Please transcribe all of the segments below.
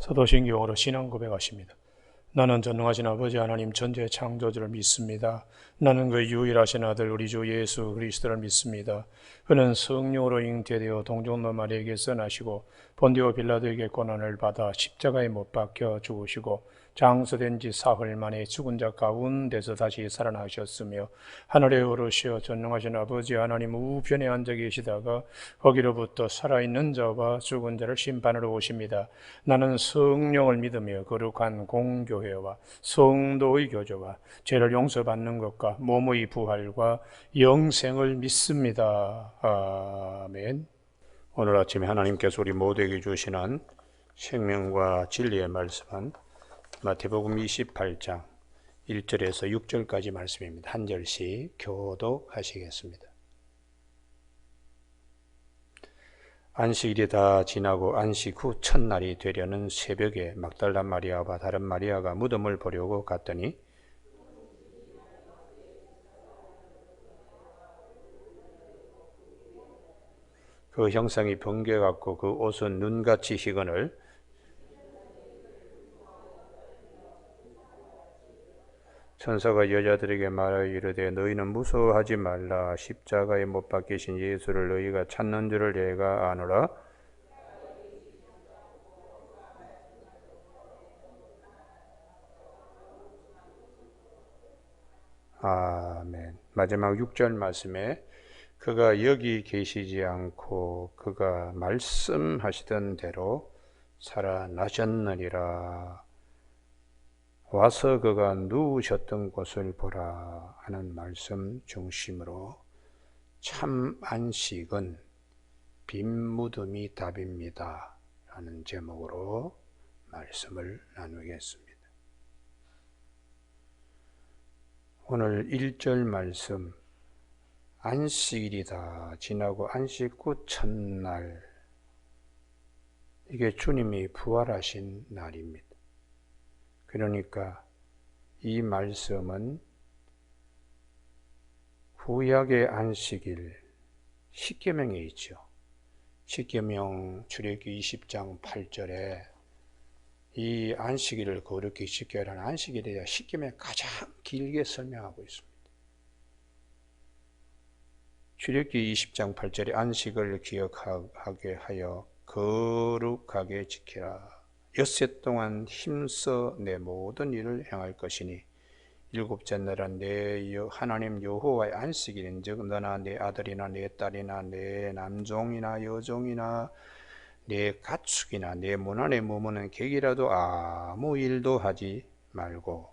사도신경으로 신앙 고백하십니다. 나는 전능하신 아버지 하나님 전지의 창조주를 믿습니다. 나는 그 유일하신 아들 우리 주 예수 그리스도를 믿습니다. 그는 성령으로 잉태되어 동정노 마리아에게서 나시고 본디오 빌라도에게 고난을 받아 십자가에 못 박혀 죽으시고 장서된 지 사흘 만에 죽은 자 가운데서 다시 살아나셨으며 하늘에 오르시어 전능하신 아버지 하나님 우편에 앉아 계시다가 거기로부터 살아있는 자와 죽은 자를 심판하러 오십니다. 나는 성령을 믿으며 거룩한 공교회와 성도의 교제와 죄를 용서받는 것과 몸의 부활과 영생을 믿습니다. 아멘. 오늘 아침에 하나님께서 우리 모두에게 주시는 생명과 진리의 말씀은 마태복음 28장 1절에서 6절까지 말씀입니다. 한 절씩 교독하시겠습니다. 안식일이 다 지나고 안식 후 첫날이 되려는 새벽에 막달라 마리아와 다른 마리아가 무덤을 보려고 갔더니 그 형상이 번개같고 그 옷은 눈같이 희건을 천사가 여자들에게 말하여 이르되 너희는 무서워하지 말라. 십자가에 못 박히신 예수를 너희가 찾는 줄을 내가 아노라. 아멘. 마지막 6절 말씀에 그가 여기 계시지 않고 그가 말씀하시던 대로 살아나셨느니라. 와서 그가 누우셨던 곳을 보라 하는 말씀 중심으로 참 안식은 빈 무덤이 답입니다 라는 제목으로 말씀을 나누겠습니다. 오늘 1절 말씀, 안식일이 다 지나고 안식 후 첫날, 이게 주님이 부활하신 날입니다. 그러니까 이 말씀은 구약의 안식일, 십계명에 있죠. 십계명 출애굽기 20장 8절에 이 안식일을 거룩히 지켜야 하는 안식일에 대해 십계명에 가장 길게 설명하고 있습니다. 출애굽기 20장 8절에 안식을 기억하게 하여 거룩하게 지키라. 엿새 동안 힘써 내 모든 일을 행할 것이니 일곱째 날은 내 하나님 여호와의 안식일인즉 너나 내 아들이나 내 딸이나 내 남종이나 여종이나 내 가축이나 내 문 안에 머무는 객이라도 아무 일도 하지 말고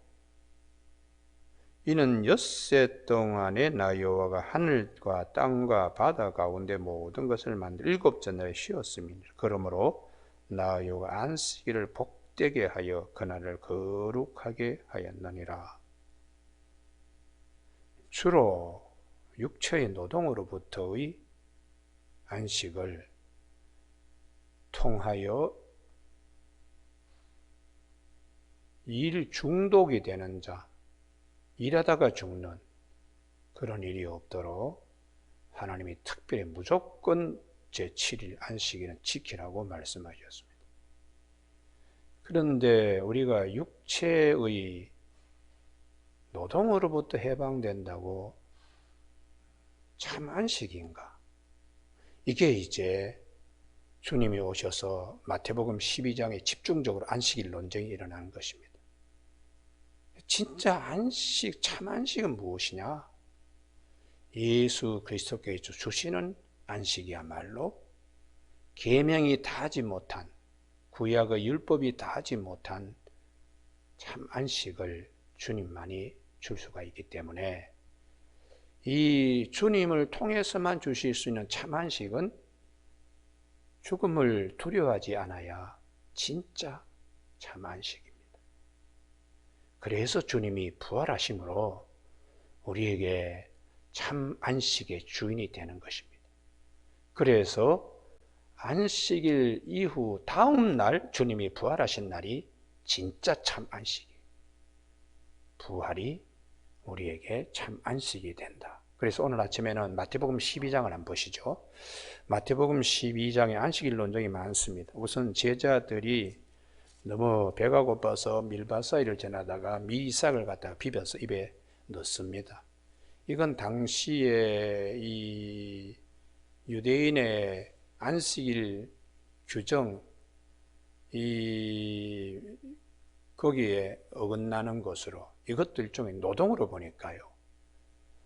이는 엿새 동안에 나 여호와가 하늘과 땅과 바다 가운데 모든 것을 만들 일곱째 날에 쉬었음이니라. 그러므로 나 여호와 안식일을 복되게 하여 그날을 거룩하게 하였느니라. 주로 육체의 노동으로부터의 안식을 통하여 일 중독이 되는 자, 일하다가 죽는 그런 일이 없도록 하나님이 특별히 무조건 제7일 안식일은 지키라고 말씀하셨습니다. 그런데 우리가 육체의 노동으로부터 해방된다고 참 안식인가? 이게 이제 주님이 오셔서 마태복음 12장에 집중적으로 안식일 논쟁이 일어나는 것입니다. 진짜 안식, 참 안식은 무엇이냐? 예수 그리스도께서 주시는 안식이야말로 계명이 다하지 못한, 구약의 율법이 다하지 못한 참 안식을 주님만이 줄 수가 있기 때문에 이 주님을 통해서만 주실 수 있는 참 안식은 죽음을 두려워하지 않아야 진짜 참 안식입니다. 그래서 주님이 부활하심으로 우리에게 참 안식의 주인이 되는 것입니다. 그래서 안식일 이후 다음 날 주님이 부활하신 날이 진짜 참 안식이에요. 부활이 우리에게 참 안식이 된다. 그래서 오늘 아침에는 마태복음 12장을 한번 보시죠. 마태복음 12장에 안식일 논쟁이 많습니다. 우선 제자들이 너무 배가 고파서 밀밭 사이를 지나다가 밀이삭을 갖다가 비벼서 입에 넣습니다. 이건 당시에 이 유대인의 안식일 규정, 이 거기에 어긋나는 것으로, 이것도 일종의 노동으로 보니까요.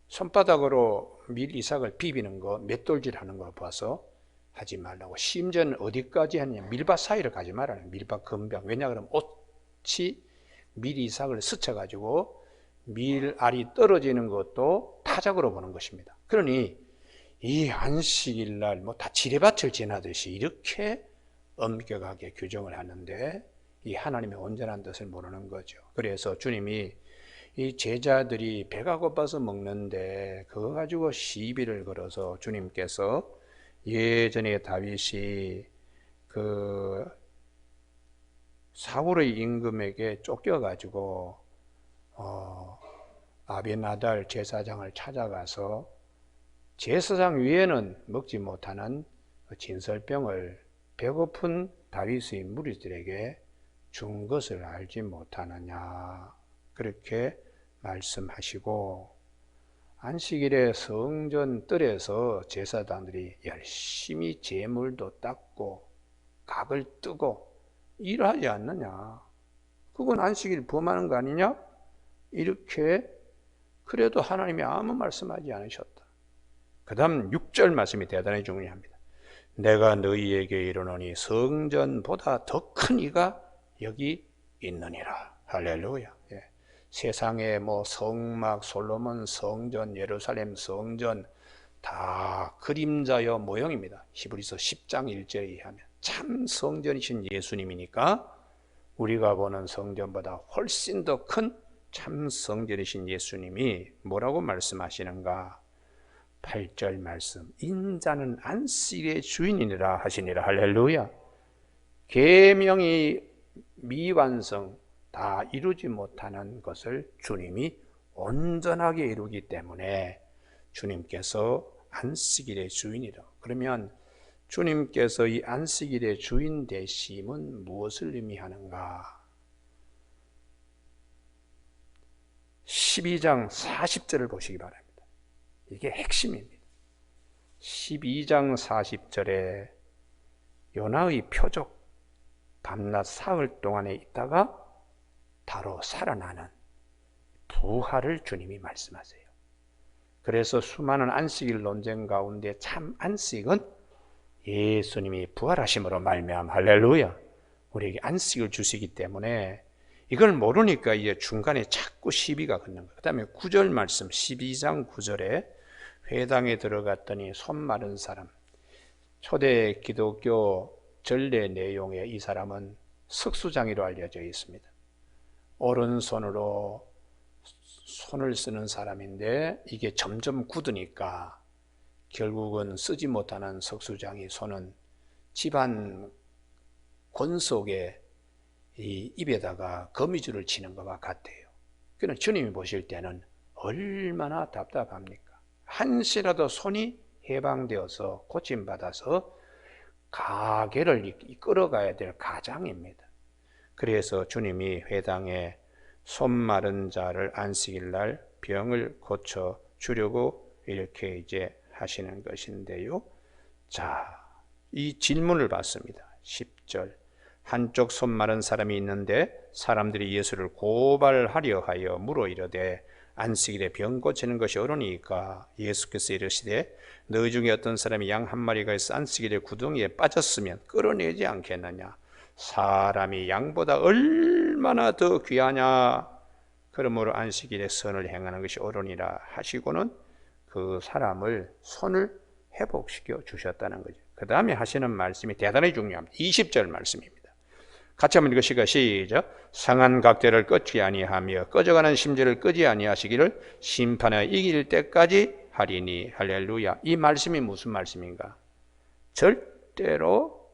손바닥으로 밀 이삭을 비비는 거, 맷돌질 하는 거 봐서 하지 말라고. 심지어는 어디까지 하느냐, 밀밭 사이를 가지 말라는, 밀밭 근병. 왜냐 그러면 옷이 밀 이삭을 스쳐가지고 밀알이 떨어지는 것도 타작으로 보는 것입니다. 그러니 이 안식일 날 뭐 다 지뢰밭을 지나듯이 이렇게 엄격하게 규정을 하는데 이 하나님의 온전한 뜻을 모르는 거죠. 그래서 주님이 이 제자들이 배가 고파서 먹는데 그거 가지고 시비를 걸어서 주님께서 예전에 다윗이 그 사울의 임금에게 쫓겨가지고 아비나달 제사장을 찾아가서 제사장 위에는 먹지 못하는 진설병을 배고픈 다윗의 무리들에게 준 것을 알지 못하느냐, 그렇게 말씀하시고, 안식일에 성전 뜰에서 제사장들이 열심히 제물도 닦고 각을 뜨고 일하지 않느냐, 그건 안식일 범하는 거 아니냐, 이렇게 그래도 하나님이 아무 말씀하지 않으셨다. 그 다음 6절 말씀이 대단히 중요합니다. 내가 너희에게 이르노니 성전보다 더 큰 이가 여기 있느니라. 할렐루야. 예. 세상에 뭐 성막, 솔로몬 성전, 예루살렘 성전 다 그림자여 모형입니다. 히브리서 10장 1절에 의하면 참 성전이신 예수님이니까 우리가 보는 성전보다 훨씬 더 큰 참 성전이신 예수님이 뭐라고 말씀하시는가? 8절 말씀, 인자는 안식의 주인이니라 하시니라. 할렐루야. 계명이 미완성 다 이루지 못하는 것을 주님이 온전하게 이루기 때문에 주님께서 안식일의 주인이라. 그러면 주님께서 이 안식일의 주인 되심은 무엇을 의미하는가? 12장 40절을 보시기 바랍니다. 이게 핵심입니다. 12장 40절에 요나의 표적, 밤낮 사흘 동안에 있다가 바로 살아나는 부활을 주님이 말씀하세요. 그래서 수많은 안식일 논쟁 가운데 참 안식은 예수님이 부활하심으로 말미암아, 할렐루야, 우리에게 안식을 주시기 때문에 이걸 모르니까 이제 중간에 자꾸 시비가 걷는 거예요. 그 다음에 9절 말씀, 12장 9절에 회당에 들어갔더니 손 마른 사람, 초대 기독교 전례 내용에 이 사람은 석수장이로 알려져 있습니다. 오른손으로 손을 쓰는 사람인데 이게 점점 굳으니까 결국은 쓰지 못하는 석수장이 손은 집안 권 속에 이 입에다가 거미줄을 치는 것과 같아요. 그러나 주님이 보실 때는 얼마나 답답합니까? 한시라도 손이 해방되어서 고침받아서 가게를 끌어가야 될 가장입니다. 그래서 주님이 회당에 손 마른 자를 안식일 날 병을 고쳐 주려고 이렇게 이제 하시는 것인데요. 자, 이 질문을 받습니다. 10절. 한쪽 손 마른 사람이 있는데 사람들이 예수를 고발하려 하여 물어 이르되 안식일에 병 고치는 것이 옳으니까? 예수께서 이르시되 너희 중에 어떤 사람이 양 한 마리가 있어 안식일에 구덩이에 빠졌으면 끌어내지 않겠느냐? 사람이 양보다 얼마나 더 귀하냐? 그러므로 안식일에 선을 행하는 것이 옳으니라 하시고는 그 사람을 손을 회복시켜 주셨다는 거죠. 그 다음에 하시는 말씀이 대단히 중요합니다. 20절 말씀입니다. 같이 한번 읽으시고 시작. 상한 각대를 끊지 아니하며 꺼져가는 심지를 끄지 아니하시기를 심판에 이길 때까지 하리니. 할렐루야. 이 말씀이 무슨 말씀인가? 절대로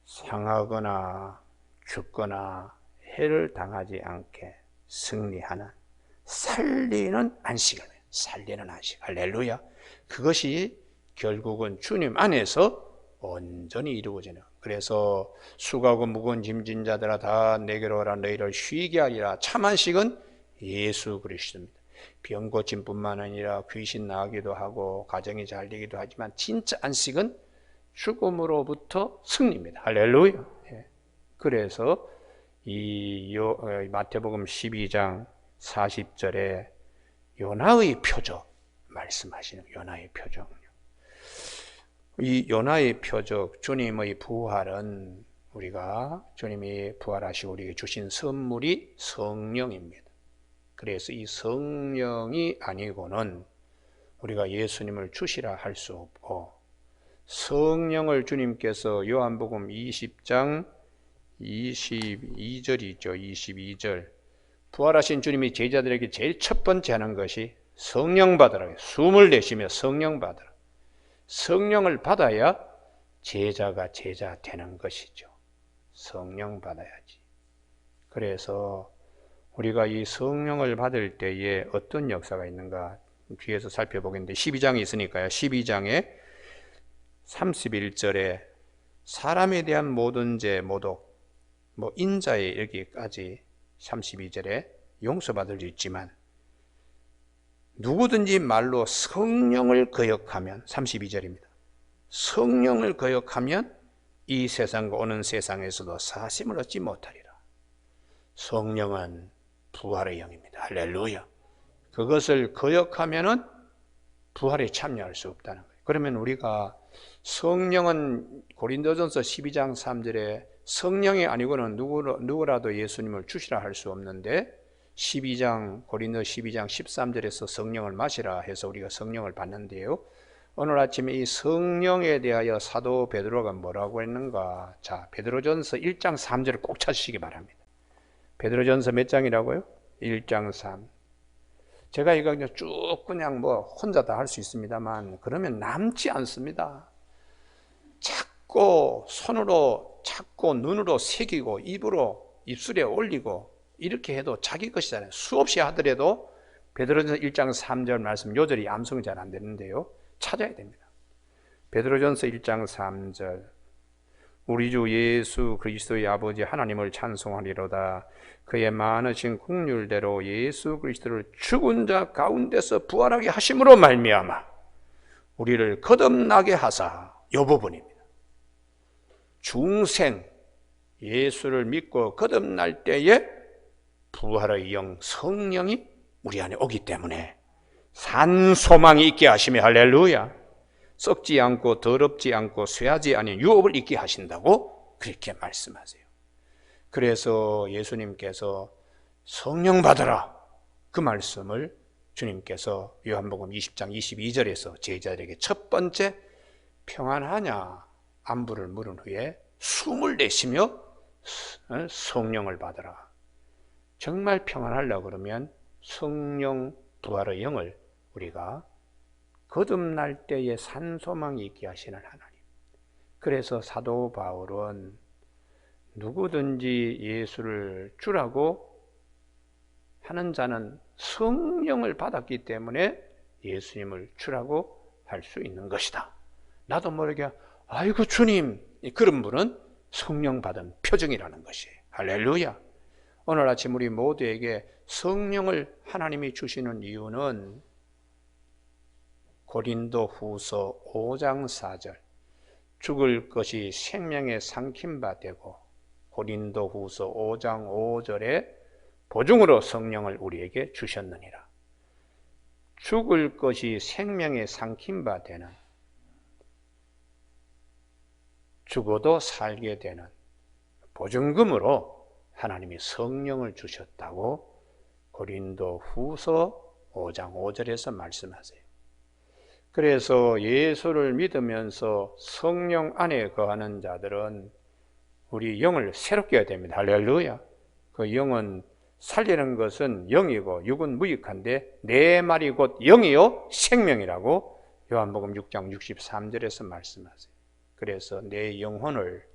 상하거나 죽거나 해를 당하지 않게 승리하는, 살리는 안식을, 살리는 안식. 할렐루야. 그것이 결국은 주님 안에서 온전히 이루어지는, 그래서 수고하고 무거운 짐진 자들아 다 내게로 오라 너희를 쉬게 하리라. 참 안식은 예수 그리스도입니다. 병 고침뿐만 아니라 귀신 나가기도 하고 가정이 잘 되기도 하지만 진짜 안식은 죽음으로부터 승리입니다. 할렐루야. 그래서 이 마태복음 12장 40절에 요나의 표적 말씀하시는 요나의 표적. 이 요나의 표적, 주님의 부활은 우리가 주님이 부활하시고 우리에게 주신 선물이 성령입니다. 그래서 이 성령이 아니고는 우리가 예수님을 주시라 할 수 없고, 성령을 주님께서 요한복음 20장 22절이죠. 22절. 부활하신 주님이 제자들에게 제일 첫 번째 하는 것이 성령 받으라. 숨을 내쉬며 성령 받으라. 성령을 받아야 제자가 제자 되는 것이죠. 성령 받아야지. 그래서 우리가 이 성령을 받을 때에 어떤 역사가 있는가 뒤에서 살펴보겠는데 12장이 있으니까요. 12장에 31절에 사람에 대한 모든 죄, 모독, 인자에 이르기까지 32절에 용서받을 수 있지만 누구든지 말로 성령을 거역하면 32절입니다. 성령을 거역하면 이 세상과 오는 세상에서도 사심을 얻지 못하리라. 성령은 부활의 영입니다. 할렐루야. 그것을 거역하면은 부활에 참여할 수 없다는 거예요. 그러면 우리가 성령은 고린도전서 12장 3절에 성령이 아니고는 누구라도 예수님을 주시라 할 수 없는데 고린도 12장 13절에서 성령을 마시라 해서 우리가 성령을 받는데요. 오늘 아침에 이 성령에 대하여 사도 베드로가 뭐라고 했는가? 자, 베드로전서 1장 3절을 꼭 찾으시기 바랍니다. 베드로전서 몇 장이라고요? 1장 3. 제가 이거 그냥 쭉 그냥 혼자 다 할 수 있습니다만 그러면 남지 않습니다. 찾고 손으로 찾고 눈으로 새기고 입술에 올리고 이렇게 해도 자기 것이잖아요. 수없이 하더라도 베드로전서 1장 3절 말씀 요절이 암송이 잘 안 되는데요. 찾아야 됩니다. 베드로전서 1장 3절 우리 주 예수 그리스도의 아버지 하나님을 찬송하리로다. 그의 많으신 긍휼대로 예수 그리스도를 죽은 자 가운데서 부활하게 하심으로 말미암아 우리를 거듭나게 하사 이 부분입니다. 중생 예수를 믿고 거듭날 때에 부활의 영 성령이 우리 안에 오기 때문에 산 소망이 있게 하시며 할렐루야. 썩지 않고 더럽지 않고 쇠하지 않은 유업을 있게 하신다고 그렇게 말씀하세요. 그래서 예수님께서 성령 받으라 그 말씀을 주님께서 요한복음 20장 22절에서 제자들에게 첫 번째 평안하냐 안부를 물은 후에 숨을 내쉬며 성령을 받으라. 정말 평안하려고 그러면 성령 부활의 영을 우리가 거듭날 때에 산소망이 있게 하시는 하나님. 그래서 사도 바울은 누구든지 예수를 주라고 하는 자는 성령을 받았기 때문에 예수님을 주라고 할 수 있는 것이다. 나도 모르게 아이고 주님 그런 분은 성령 받은 표정이라는 것이에요. 할렐루야. 오늘 아침 우리 모두에게 성령을 하나님이 주시는 이유는 고린도 후서 5장 4절 죽을 것이 생명에 삼킨 바 되고 고린도 후서 5장 5절에 보증으로 성령을 우리에게 주셨느니라. 죽을 것이 생명에 삼킨 바 되는 죽어도 살게 되는 보증금으로 하나님이 성령을 주셨다고 고린도 후서 5장 5절에서 말씀하세요. 그래서 예수를 믿으면서 성령 안에 거하는 자들은 우리 영을 새롭게 해야 됩니다. 할렐루야. 그 영은 살리는 것은 영이고 육은 무익한데 내 말이 곧 영이요 생명이라고 요한복음 6장 63절에서 말씀하세요. 그래서 내 영혼을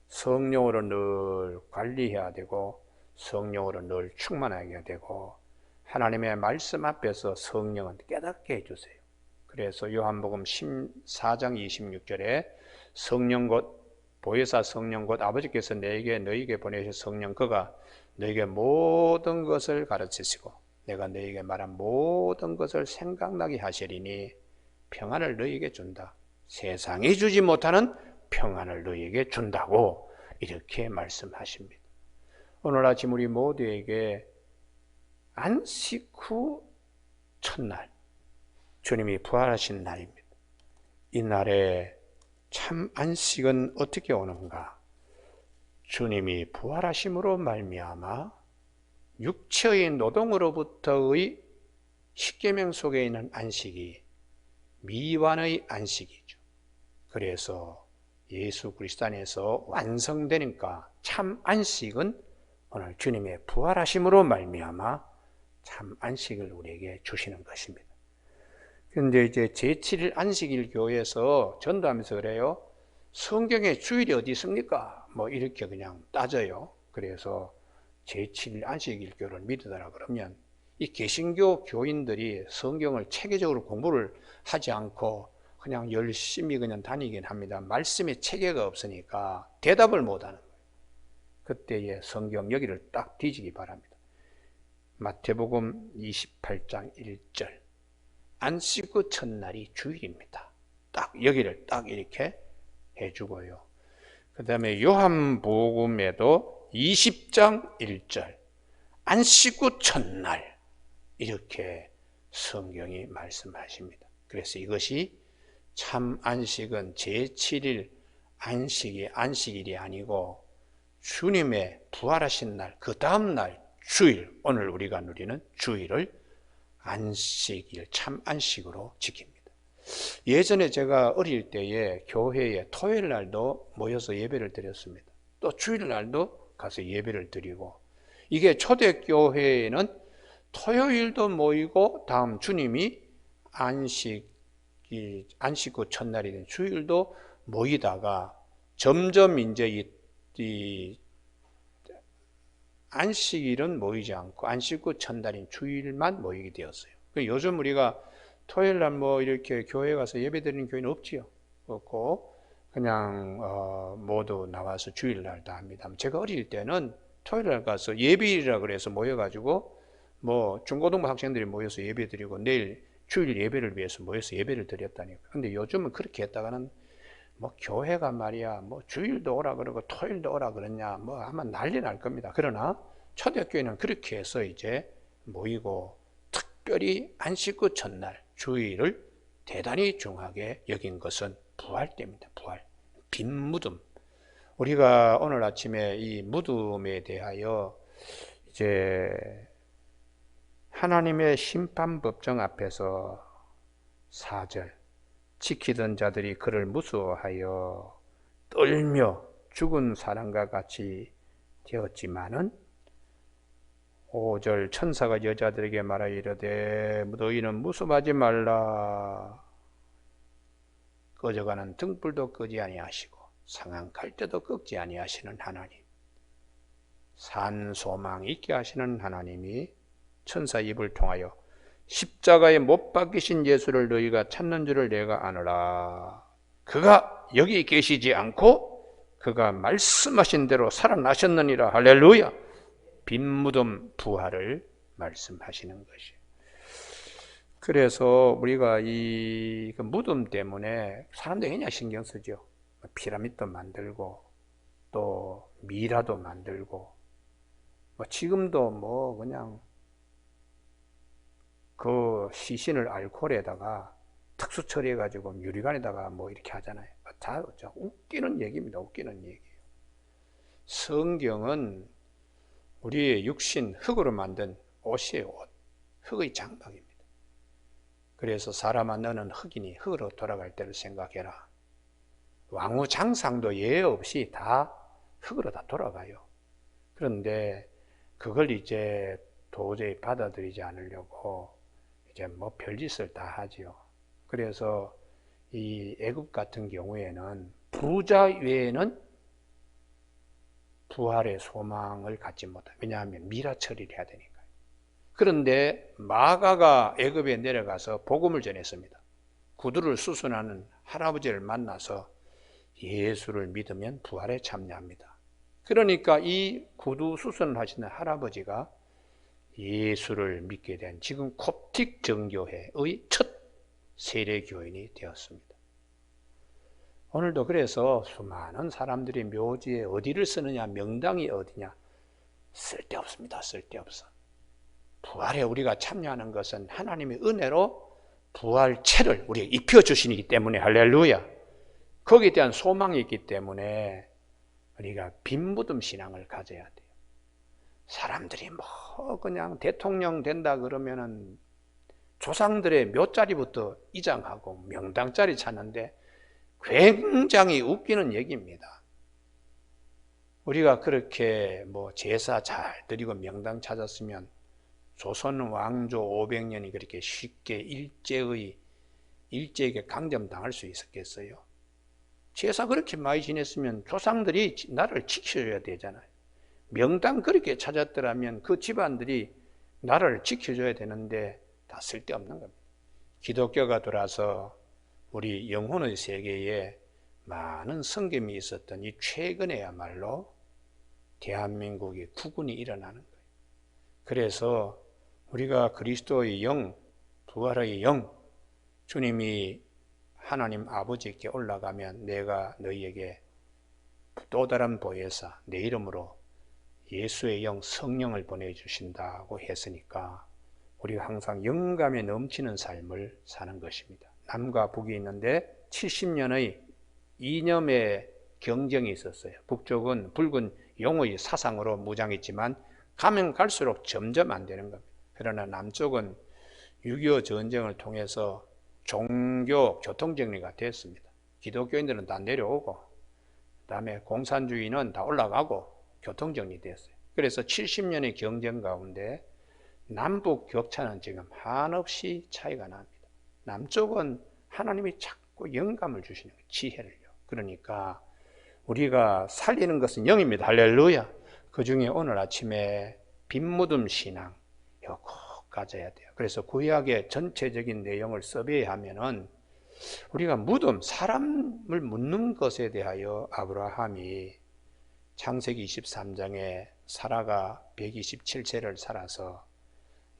성령으로 늘 관리해야 되고 성령으로 늘 충만하게 해야 되고 하나님의 말씀 앞에서 성령은 깨닫게 해주세요. 그래서 요한복음 4장 26절에 성령 곧 보혜사 성령 곧 아버지께서 너희에게 보내실 성령 그가 너희에게 모든 것을 가르치시고 내가 너희에게 말한 모든 것을 생각나게 하시리니 평안을 너희에게 준다. 세상이 주지 못하는 평안을 너희에게 준다고 이렇게 말씀하십니다. 오늘 아침 우리 모두에게 안식 후 첫날 주님이 부활하신 날입니다. 이 날에 참 안식은 어떻게 오는가? 주님이 부활하심으로 말미암아 육체의 노동으로부터의 십계명 속에 있는 안식이 미완의 안식이죠. 그래서 예수 그리스도 안에서 완성되니까 참 안식은 오늘 주님의 부활하심으로 말미암아 참 안식을 우리에게 주시는 것입니다. 그런데 이제 제7일 안식일 교회에서 전도하면서 그래요. 성경에 주일이 어디 있습니까? 뭐 이렇게 그냥 따져요. 그래서 제7일 안식일 교회를 믿으더라 그러면 이 개신교 교인들이 성경을 체계적으로 공부를 하지 않고 그냥 열심히 그냥 다니긴 합니다. 말씀에 체계가 없으니까 대답을 못하는 거예요. 그때의 성경 여기를 딱 뒤지기 바랍니다. 마태복음 28장 1절 안식 후 첫날이 주일입니다. 딱 여기를 딱 이렇게 해주고요. 그 다음에 요한복음에도 20장 1절 안식 후 첫날 이렇게 성경이 말씀하십니다. 그래서 이것이 참 안식은 제7일 안식일이 아니고 주님의 부활하신 날, 그 다음 날 주일, 오늘 우리가 누리는 주일을 안식일, 참 안식으로 지킵니다. 예전에 제가 어릴 때에 교회에 토요일 날도 모여서 예배를 드렸습니다. 또 주일 날도 가서 예배를 드리고, 이게 초대교회에는 토요일도 모이고 다음 주님이 안식 후 첫날이 된 주일도 모이다가 점점 이제 이 안식일은 모이지 않고 안식 후 첫날인 주일만 모이게 되었어요. 요즘 우리가 토요일 날 뭐 이렇게 교회 가서 예배 드리는 교회는 없지요. 없고 그냥 모두 나와서 주일 날 다 합니다. 제가 어릴 때는 토요일 날 가서 예비일이라 그래서 모여가지고 뭐 중고등부 학생들이 모여서 예배 드리고 내일 주일 예배를 위해서 모여서 예배를 드렸다니까. 근데 요즘은 그렇게 했다가는 뭐 교회가 말이야 뭐 주일도 오라 그러고 토요일도 오라 그러냐 뭐 아마 난리 날 겁니다. 그러나 초대교회는 그렇게 해서 이제 모이고 특별히 안식 후 첫날 주일을 대단히 중하게 여긴 것은 부활 때입니다. 부활, 빈 무덤. 우리가 오늘 아침에 이 무덤에 대하여 이제 하나님의 심판법정 앞에서 4절 지키던 자들이 그를 무서워하여 떨며 죽은 사람과 같이 되었지만은 5절 천사가 여자들에게 말하여 이르되 너희는 무서워하지 말라. 꺼져가는 등불도 끄지 아니하시고 상한 갈대도 꺾지 아니하시는 하나님, 산 소망 있게 하시는 하나님이 천사 입을 통하여 십자가에 못 박히신 예수를 너희가 찾는 줄을 내가 아노라. 그가 여기 계시지 않고 그가 말씀하신 대로 살아나셨느니라. 할렐루야. 빈 무덤 부활을 말씀하시는 것이에요. 그래서 우리가 이 무덤 때문에 사람들이 그냥 신경 쓰죠. 피라미드도 만들고 또 미라도 만들고 뭐 지금도 뭐 그냥 그 시신을 알코올에다가 특수 처리해가지고 유리관에다가 뭐 이렇게 하잖아요. 다 웃기는 얘기입니다. 웃기는 얘기예요. 성경은 우리의 육신 흙으로 만든 옷이에요. 옷. 흙의 장막입니다. 그래서 사람아 너는 흙이니 흙으로 돌아갈 때를 생각해라. 왕후장상도 예외 없이 다 흙으로 다 돌아가요. 그런데 그걸 이제 도저히 받아들이지 않으려고 이제 뭐 별짓을 다 하지요. 그래서 이 애굽 같은 경우에는 부자 외에는 부활의 소망을 갖지 못해요. 왜냐하면 미라 처리를 해야 되니까요. 그런데 마가가 애굽에 내려가서 복음을 전했습니다. 구두를 수선하는 할아버지를 만나서 예수를 믿으면 부활에 참여합니다. 그러니까 이 구두 수선을 하시는 할아버지가 예수를 믿게 된 지금 콥틱 정교회의 첫 세례 교인이 되었습니다. 오늘도 그래서 수많은 사람들이 묘지에 어디를 쓰느냐, 명당이 어디냐, 쓸데없습니다. 쓸데없어. 부활에 우리가 참여하는 것은 하나님의 은혜로 부활체를 우리에게 입혀주시기 때문에, 할렐루야, 거기에 대한 소망이 있기 때문에 우리가 빈무덤 신앙을 가져야 돼요. 사람들이 뭐 그냥 대통령 된다 그러면은 조상들의 묘자리부터 이장하고 명당자리 찾는데 굉장히 웃기는 얘기입니다. 우리가 그렇게 뭐 제사 잘 드리고 명당 찾았으면 조선 왕조 500년이 그렇게 쉽게 일제에게 강점당할 수 있었겠어요? 제사 그렇게 많이 지냈으면 조상들이 나를 지켜줘야 되잖아요. 명당 그렇게 찾았더라면 그 집안들이 나라를 지켜줘야 되는데 다 쓸데없는 겁니다. 기독교가 들어와서 우리 영혼의 세계에 많은 성김이 있었던 이 최근에야말로 대한민국의 구군이 일어나는 거예요. 그래서 우리가 그리스도의 영, 부활의 영, 주님이 하나님 아버지께 올라가면 내가 너희에게 또 다른 보혜사, 내 이름으로 예수의 영, 성령을 보내주신다고 했으니까 우리가 항상 영감에 넘치는 삶을 사는 것입니다. 남과 북이 있는데 70년의 이념의 경쟁이 있었어요. 북쪽은 붉은 용의 사상으로 무장했지만 가면 갈수록 점점 안 되는 겁니다. 그러나 남쪽은 6.25 전쟁을 통해서 종교 교통정리가 됐습니다. 기독교인들은 다 내려오고 그 다음에 공산주의는 다 올라가고 교통정리됐어요. 그래서 70년의 경쟁 가운데 남북 격차는 지금 한없이 차이가 납니다. 남쪽은 하나님이 자꾸 영감을 주시는 거예요. 지혜를요. 그러니까 우리가 살리는 것은 영입니다. 할렐루야. 그 중에 오늘 아침에 빈무덤 신앙 이거 꼭 가져야 돼요. 그래서 구약의 전체적인 내용을 서베이하면은 우리가 무덤, 사람을 묻는 것에 대하여 아브라함이 창세기 23장에 사라가 127세를 살아서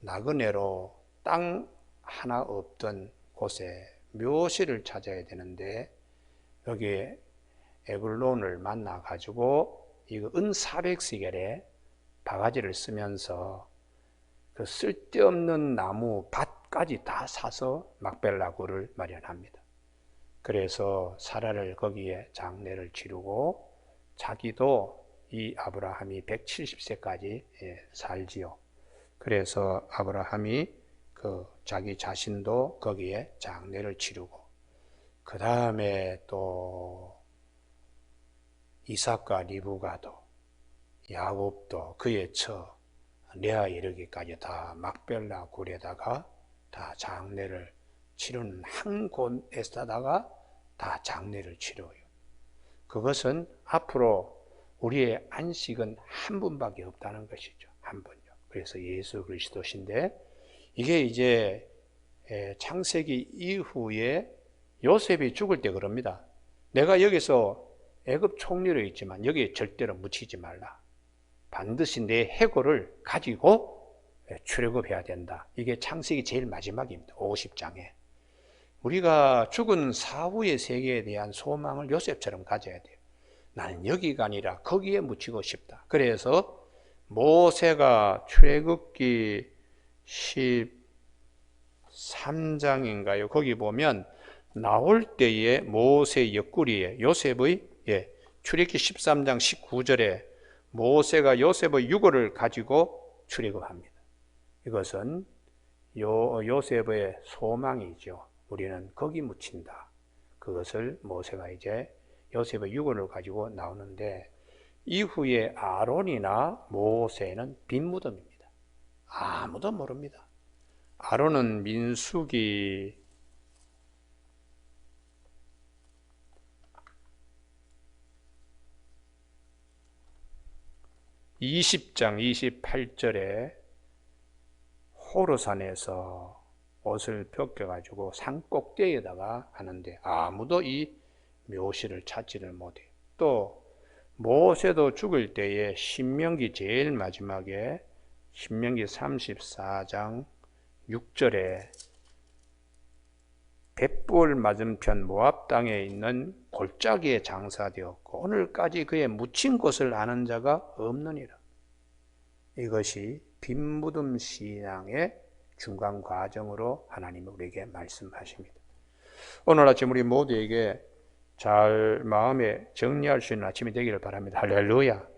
나그네로 땅 하나 없던 곳에 묘실을 찾아야 되는데 여기에 에블론을 만나가지고 이거 은 400시겔에 바가지를 쓰면서 그 쓸데없는 나무 밭까지 다 사서 막벨라굴을 마련합니다. 그래서 사라를 거기에 장례를 치르고 자기도 이 아브라함이 170세까지 살지요. 그래서 아브라함이 그 자기 자신도 거기에 장례를 치르고 그 다음에 또 이삭과 리브가도 야곱도 그의 처 레아 이르기까지 다 막벨라 굴에다가 다 장례를 치르는 한 곳에다가 다 장례를 치러요. 그것은 앞으로 우리의 안식은 한 분밖에 없다는 것이죠. 한 분요. 그래서 예수 그리스도신데 이게 이제 창세기 이후에 요셉이 죽을 때 그럽니다. 내가 여기서 애굽 총리로 있지만 여기에 절대로 묻히지 말라. 반드시 내 해골을 가지고 출애굽해야 된다. 이게 창세기 제일 마지막입니다. 50장에. 우리가 죽은 사후의 세계에 대한 소망을 요셉처럼 가져야 돼요. 나는 여기가 아니라 거기에 묻히고 싶다. 그래서 모세가 출애굽기 13장인가요? 거기 보면 나올 때에 모세 옆구리에 요셉의 출애굽기 13장 19절에 모세가 요셉의 유골을 가지고 출애굽합니다. 이것은 요셉의 소망이죠. 우리는 거기 묻힌다. 그것을 모세가 이제 요셉의 유골을 가지고 나오는데 이후에 아론이나 모세는 빈무덤입니다. 아무도 모릅니다. 아론은 민수기 20장 28절에 호르산에서 옷을 벗겨가지고 산 꼭대기에다가 하는데 아무도 이 묘시를 찾지를 못해요. 또 모세도 죽을 때에 신명기 제일 마지막에 신명기 34장 6절에 벳볼 맞은편 모압 땅에 있는 골짜기에 장사되었고 오늘까지 그의 묻힌 곳을 아는 자가 없느니라. 이것이 빈무덤 신앙의 중간 과정으로 하나님이 우리에게 말씀하십니다. 오늘 아침 우리 모두에게 잘 마음에 정리할 수 있는 아침이 되기를 바랍니다. 할렐루야.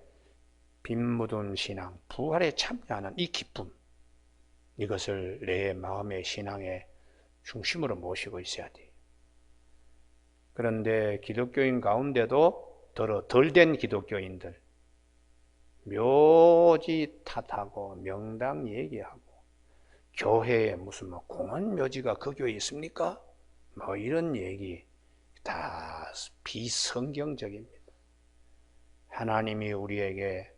빈무덤 신앙, 부활에 참여하는 이 기쁨, 이것을 내 마음의 신앙의 중심으로 모시고 있어야 돼요. 그런데 기독교인 가운데도 덜 된 기독교인들, 묘지 탓하고 명당 얘기하고 교회에 무슨 공원 묘지가 그 교회에 있습니까? 이런 얘기 다 비성경적입니다. 하나님이 우리에게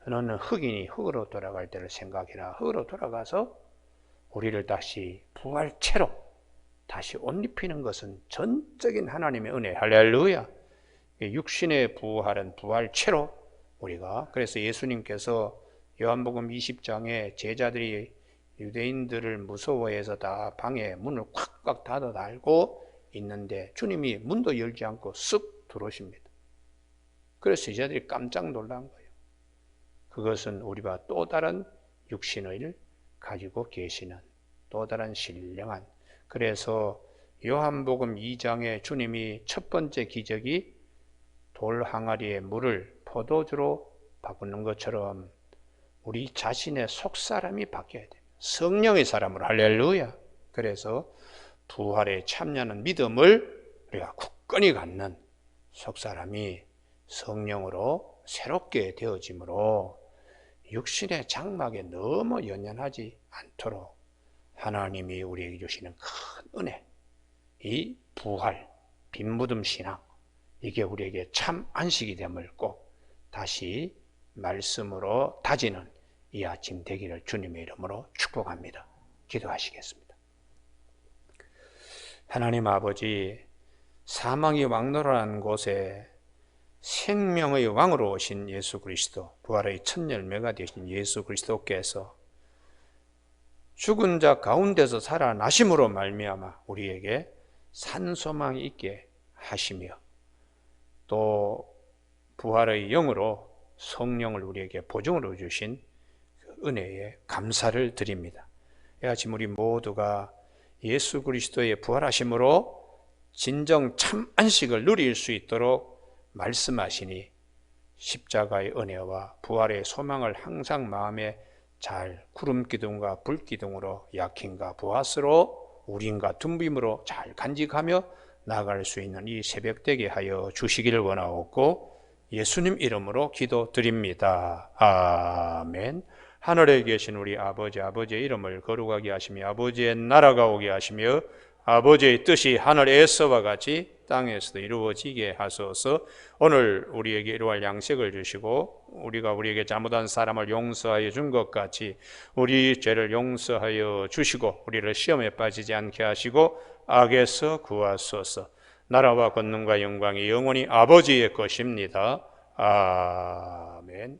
너는 흑인이 흑으로 돌아갈 때를 생각해라. 흑으로 돌아가서 우리를 다시 부활체로 다시 옷 입히는 것은 전적인 하나님의 은혜. 할렐루야. 육신의 부활은 부활체로 우리가, 그래서 예수님께서 요한복음 20장에 제자들이 유대인들을 무서워해서 다 방에 문을 콱콱 닫아 달고 있는데 주님이 문도 열지 않고 쓱 들어오십니다. 그래서 제자들이 깜짝 놀란 거예요. 그것은 우리가 또 다른 육신을 가지고 계시는 또 다른 신령한, 그래서 요한복음 2장에 주님이 첫 번째 기적이 돌 항아리에 물을 포도주로 바꾸는 것처럼 우리 자신의 속사람이 바뀌어야 됩니다. 성령의 사람으로. 할렐루야. 그래서 부활에 참여하는 믿음을 우리가 굳건히 갖는 속사람이 성령으로 새롭게 되어짐으로 육신의 장막에 너무 연연하지 않도록 하나님이 우리에게 주시는 큰 은혜, 이 부활, 빈무덤 신앙, 이게 우리에게 참 안식이 됨을 꼭 다시 말씀으로 다지는 이 아침 되기를 주님의 이름으로 축복합니다. 기도하시겠습니다. 하나님 아버지, 사망이 왕노라는 곳에 생명의 왕으로 오신 예수 그리스도, 부활의 첫 열매가 되신 예수 그리스도께서 죽은 자 가운데서 살아나심으로 말미암아 우리에게 산소망이 있게 하시며 또 부활의 영으로 성령을 우리에게 보증으로 주신 그 은혜에 감사를 드립니다. 이 아침 우리 모두가 예수 그리스도의 부활하심으로 진정 참 안식을 누릴 수 있도록 말씀하시니 십자가의 은혜와 부활의 소망을 항상 마음에 잘 구름기둥과 불기둥으로 약힘과 보아스로 우린과 둠빔으로 잘 간직하며 나아갈 수 있는 이 새벽 되게 하여 주시기를 원하옵고 예수님 이름으로 기도드립니다. 아멘. 하늘에 계신 우리 아버지, 아버지의 이름을 거룩하게 하시며 아버지의 나라가 오게 하시며 아버지의 뜻이 하늘에서와 같이 땅에서도 이루어지게 하소서. 오늘 우리에게 이루할 양식을 주시고 우리가 우리에게 잘못한 사람을 용서하여 준 것 같이 우리 죄를 용서하여 주시고 우리를 시험에 빠지지 않게 하시고 악에서 구하소서. 나라와 권능과 영광이 영원히 아버지의 것입니다. 아멘.